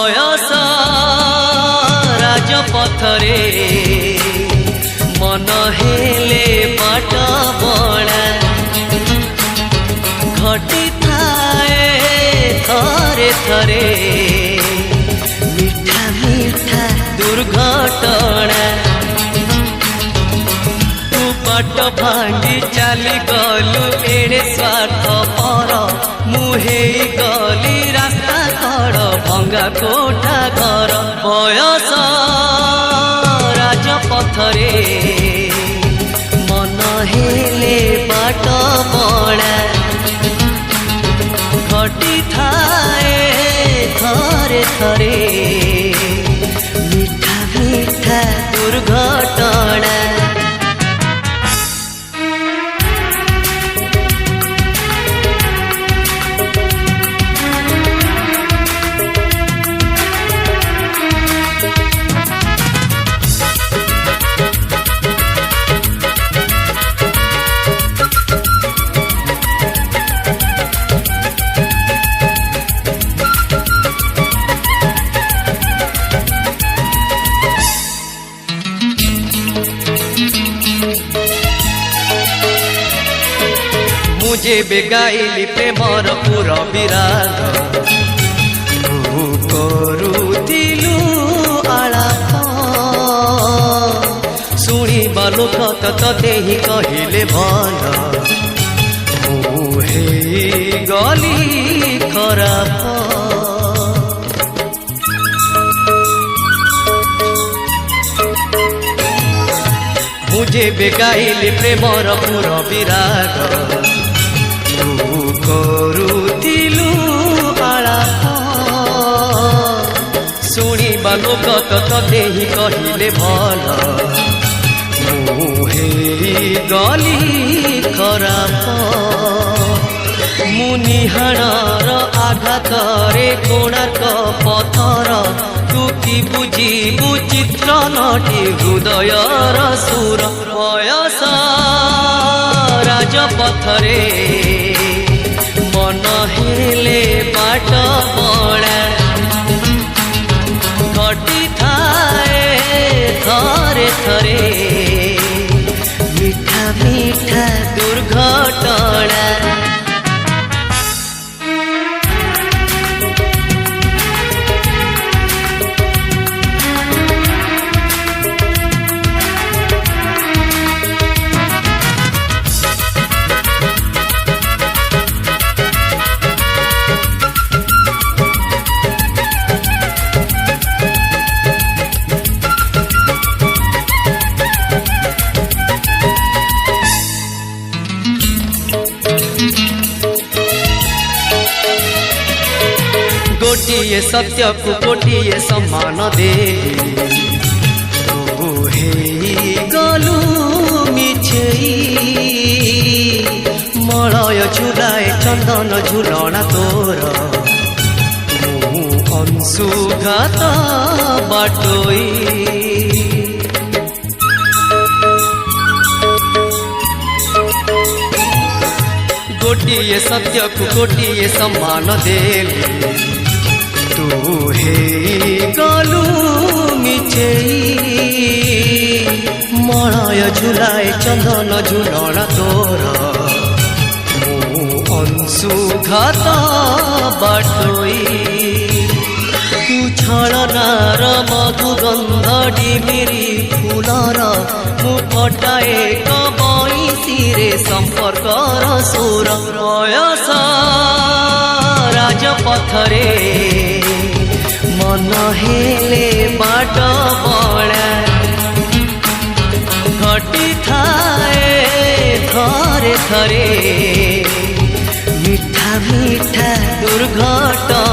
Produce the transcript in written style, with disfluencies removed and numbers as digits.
बयस राजपथरे मन हेले बाट बड़ा घटी थाए थरे थरे मीठा मीठा दुर्घटना तू बाट भांगी चली गलु एड़े स्वार्थ पर मुहे गली रास्ता कड़ भंगा कोठा घर बयस राजपथरे मन हेले बाट बड़ा घटी थाए थरे थरे मीठा मीठा दुर्घटना मुझे बेगाइली प्रेमर पूरा विराग तू करुथिलु आलाप शुणिबा लोक तते ही कहिले भल मुहे गली खराब मुझे बेगाइली प्रेमर पूरा विराग करुथिलु आलाप शुणिबा लोक तते ही कहिले भल मुहे गली खराब मुनिहाणर आघातरे कोणार्क पथर तू कि बुझिबु चित्र नटी हृदयर सुर बयस राजपथरे मन हेले बाट बड़ा घटी थाए थरे थरे मीठा मीठा दुर्घटना गोटिए सत्य को कोटिए सम्मान दे तू हे गलु मिछेई मलय झुलाए चंदन झुलना तोर मु अंशुघात बाटोई गोटिए सत्य को कोटिए सम्मान देली तू हे गलु मिछेई मलय झुलाए चंदन झुलना तोर मु अंशुघात बाटोई तू छलनार मधुगंध डिमिरी फुलर मु फटाए बईसीरे संपर्कर सुर बयस राजपथरे मन हेले बाट बड़ा घटी थाए थरे थरे मीठा मीठा दुर्घटना।